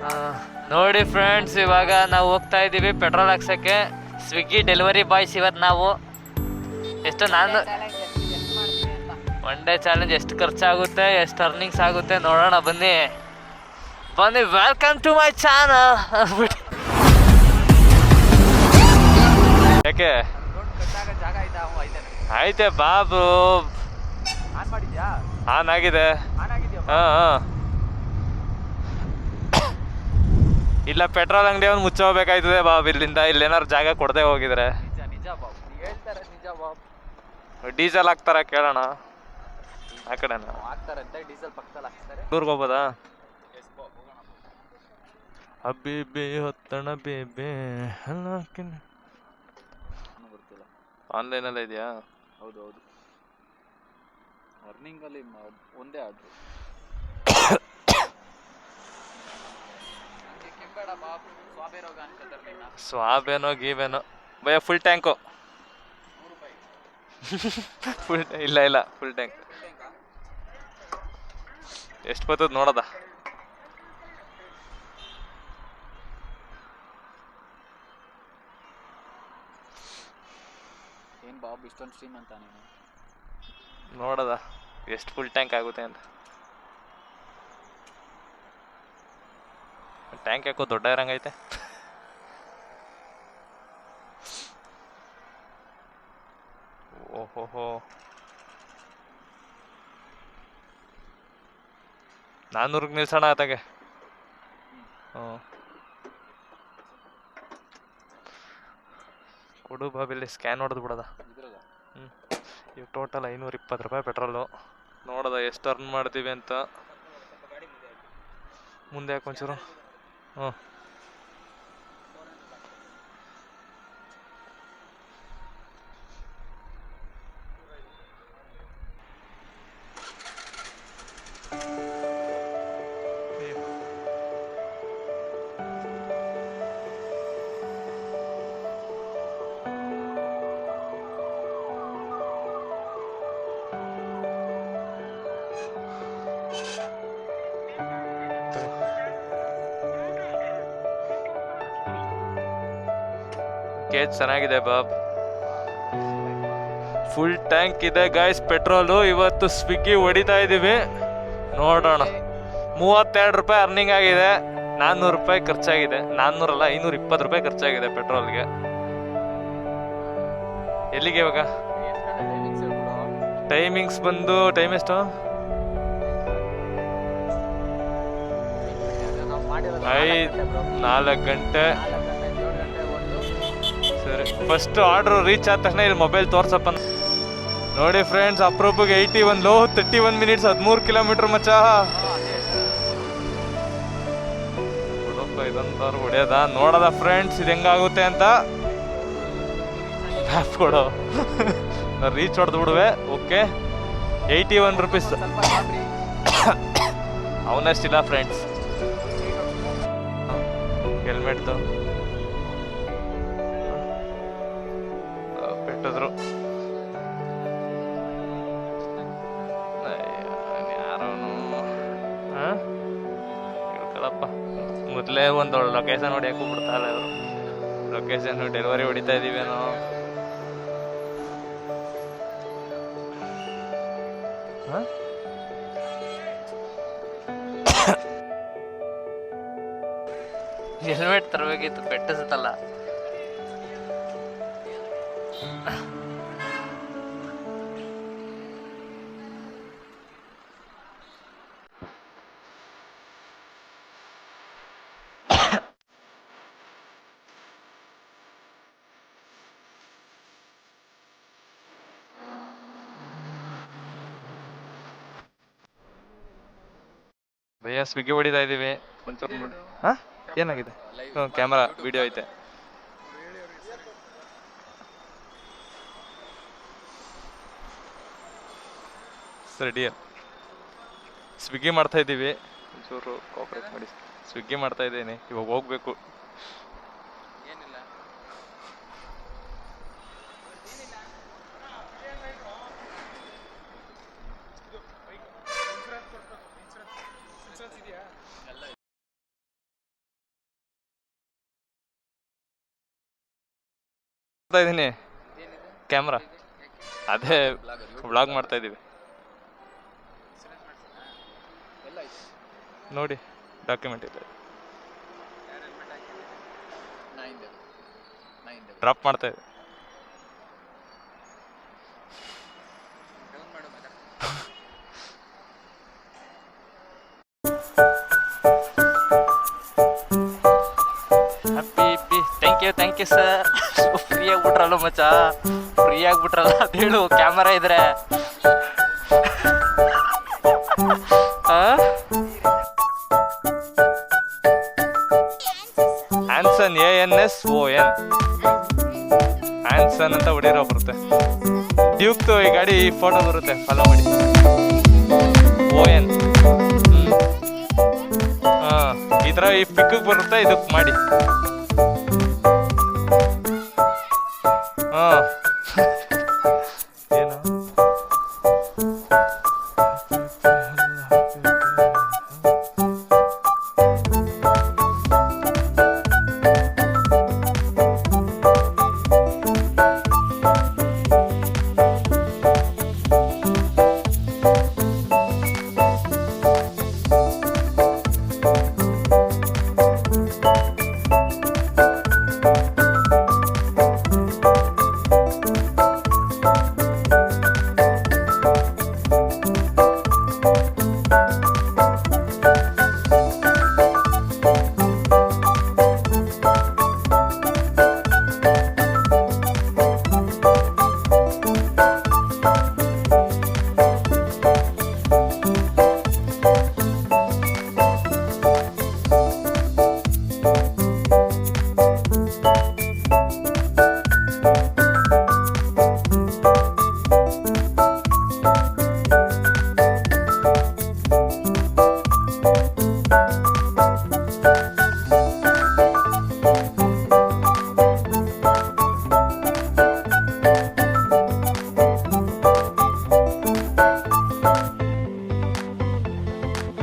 ಆ, ನೋಡಿ ಫ್ರೆಂಡ್ಸ್, ಇವಾಗ ನಾವು ಹೋಗ್ತಾ ಇದ್ದೀವಿ ಪೆಟ್ರೋಲ್ ಹಾಕ್ಸೋಕ್ಕೆ. ಸ್ವಿಗ್ಗಿ ಡೆಲಿವರಿ ಬಾಯ್ಸ್ ಇವತ್ತು ನಾವು. ಎಷ್ಟು ನಾನು ಒನ್ ಡೇ ಚಾಲೆಂಜ್ ಎಷ್ಟು ಖರ್ಚಾಗುತ್ತೆ, ಎಷ್ಟು ಅರ್ನಿಂಗ್ಸ್ ಆಗುತ್ತೆ ನೋಡೋಣ. ಬನ್ನಿ ಬನ್ನಿ, ವೆಲ್ಕಮ್ ಟು ಮೈ ಚಾನಲ್. ಯಾಕೆ ಆಯ್ತೆ ಬಾಬು, ಆನ್ ಆಗಿದೆ. ಹಾಂ, ಇಲ್ಲ ಪೆಟ್ರೋಲ್ ಅಂಗಡಿ ಅವ್ನು ಮುಚ್ಚೋಗ್ಬೇಕಾಯ್ತದೆ ಬಾಬು ಇಲ್ಲಿಂದ. ಇಲ್ಲೇನಾರು ಜಾಗ ಕೊಡದೆ ಹೋಗಿದ್ರೆ ಡೀಸೆಲ್ ಹಾಕ್ತಾರ ಕೇಳೋಣ. ಆ ಕಡೆನಾ ಊರ್ಗೆ ಹೋಗ್ಬೋದಾ? ಅಬ್ಬಿ ಹೊತ್ತಣ ಬೇಬೆ ಆನ್ಲೈನಲ್ಲೇ ಇದೆಯಾ? ಹೌದು ಅರ್ನಿಂಗ್ ಅಲ್ಲಿ ಒಂದೇ ಆರ್ಡ್ರು. ಸ್ವಾಬೇನೋ ಗೀಬೇನೋ ಭಯ. ಫುಲ್ ಟ್ಯಾಂಕು ಫುಲ್ ಇಲ್ಲ ಫುಲ್ ಟ್ಯಾಂಕ್. ಎಷ್ಟು ಬರ್ತದ ನೋಡದ? ಏನ್ ಬಾಬು ಇಷ್ಟೊಂದು ಸ್ಟ್ರೀಮ್ ಅಂತ ನೀನು ನೋಡದ ಎಷ್ಟು ಫುಲ್ ಟ್ಯಾಂಕ್ ಆಗುತ್ತೆ ಅಂತ. ಟ್ಯಾಂಕ್ ಯಾಕೋ ದೊಡ್ಡ ಇರಂಗೈತೆ. ಓಹೋ, 400ಕ್ಕೆ ನಿಲ್ಸೋಣ ಆತಾಗೆ. ಕೊಡು ಬಾಬಿಲ್ಲಿ ಸ್ಕ್ಯಾನ್ ಹೊಡೆದು ಬಿಡೋದ. ಈಗ ಟೋಟಲ್ 520 ರೂಪಾಯಿ ಪೆಟ್ರೋಲು. ನೋಡೋದ ಎಷ್ಟು ಅರ್ನ್ ಮಾಡ್ತೀವಿ ಅಂತ. ಮುಂದೆ ಯಾಕೆ ಒಂಚೂರು ಕೇಜ್ ಚೆನ್ನಾಗಿದೆ ಬಾಬ್. ಫುಲ್ ಟ್ಯಾಂಕ್ ಇದೆ ಗೈಸ್ ಪೆಟ್ರೋಲು. ಇವತ್ತು ಸ್ವಿಗ್ಗಿ ಹೊಡಿತಾ ಇದ್ದೀವಿ, ನೋಡೋಣ. 32 ರೂಪಾಯಿ ಅರ್ನಿಂಗ್ ಆಗಿದೆ. 400 ರೂಪಾಯಿ ಖರ್ಚಾಗಿದೆ. 400 ಅಲ್ಲ, 520 ರೂಪಾಯಿ ಖರ್ಚಾಗಿದೆ ಪೆಟ್ರೋಲ್ಗೆ. ಎಲ್ಲಿಗೆ ಇವಾಗ? ಟೈಮಿಂಗ್ಸ್ ಬಂದು ಟೈಮ್ ಎಷ್ಟು? 4 ಗಂಟೆ. ಸರಿ, ಫಸ್ಟ್ ಆರ್ಡ್ರು ರೀಚ್ ಆದ ತಕ್ಷಣ ಇಲ್ಲಿ ಮೊಬೈಲ್ ತೋರ್ಸಪ್ಪ. ನೋಡಿ ಫ್ರೆಂಡ್ಸ್, ಅಪ್ರೂಪಿಗೆ 81 ಲೋ, 31 ಮಿನಿಟ್ಸ್, 13 ಕಿಲೋಮೀಟರ್ ಮಚ್ಚ. ಇದಂತವ್ರು ಹೊಡೆಯೋದ ನೋಡದ ಫ್ರೆಂಡ್ಸ್, ಇದು ಹೆಂಗಾಗುತ್ತೆ ಅಂತ. ಮ್ಯಾಪ್ ಕೊಡು. ರೀಚ್ ಹೊಡೆದು ಬಿಡುವೆ. Okay, 81 rupees. ಅವನಷ್ಟಿಲ್ಲ ಫ್ರೆಂಡ್ಸ್. ಹೆಲ್ಮೆಟ್ದು ಪೆಟ್ಟಿದ್ರು. ಯಾರೋನು ಹೇಳ್ಕೊಳಪ್ಪ. ಮೊದಲೇ ಒಂದು ಲೊಕೇಶನ್ ಹೊಡಿಯಕ್ಕೂ ಬಿಡ್ತಾರಲ್ಲ ಇವರು. ಲೊಕೇಶನ್ ಡೆಲಿವರಿ ಹೊಡಿತಾ ಇದೀವೇನೋ. ಹೆಲ್ಮೆಟ್ ತರಬೇಕಿತ್ತು, ಪೆಟ್ಟಿಸುತ್ತಲ್ಲ. ಭಯ್ಯ ಸ್ವಿಗ್ಗಿ ಹೊಡಿತಾ ಇದೀವಿ. ಒಂಚೂರು ನೋಡಿ. ಏನಾಗಿದೆ? ಕ್ಯಾಮರಾ ವಿಡಿಯೋ ಐತೆ. ಸರಿ, ಸ್ವಿಗ್ಗಿ ಮಾಡ್ತಾ ಇದ್ದೀವಿ. ಒಂಚೂರು ಕೋಆಪರೇಟ್ ಮಾಡಿ. ಸ್ವಿಗ್ಗಿ ಮಾಡ್ತಾ ಇದ್ದೀನಿ, ಇವಾಗ ಹೋಗ್ಬೇಕು. ಮಾಡ್ತಾ ಇದ್ದೀನಿ ಕ್ಯಾಮ್ರಾ. ಅದೇ ವ್ಲಾಗ್ ಮಾಡ್ತಾ ಇದ್ದೀವಿ. ನೋಡಿ ಡಾಕ್ಯುಮೆಂಟ್ ಇದೆ. ಡ್ರಾಪ್ ಮಾಡ್ತಾ ಇದ್ದೀವಿ. Happy thank you sir. Free ಆಗ್ಬಿಟ್ರಲ್ಲ ಮಚ್ಚ, ಫ್ರೀ ಆಗ್ಬಿಟ್ರಲ್ಲ ಅಂತ ಹೇಳು ಕ್ಯಾಮರಾ ಇದ್ರೆ. ಆನ್ಸನ್ ANSON ಆನ್ಸನ್ ಅಂತ ಹೊಡಿರೋ ಬರುತ್ತೆ. ಡ್ಯೂಕ್ದು ಈ ಗಾಡಿ ಫೋಟೋ ಬರುತ್ತೆ, ಫಾಲೋ ಮಾಡಿ. ON ಈ ಥರ ಈ ಪಿಕ್ಕಿಗೆ ಬರುತ್ತೆ, ಇದಕ್ಕೆ ಮಾಡಿ. ಏನು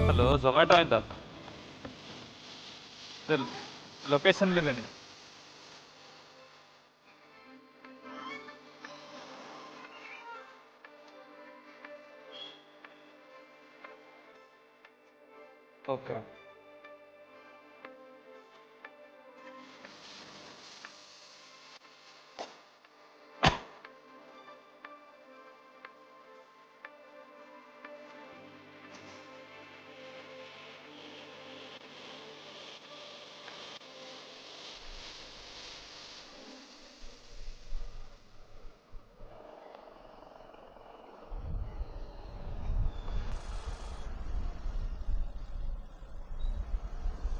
ಹಲೋ ಝೊಮ್ಯಾಟೊ ಇಂದ ಲೊಕೇಶನ್ಲಿದ್ದೀನಿ. ಓಕೆ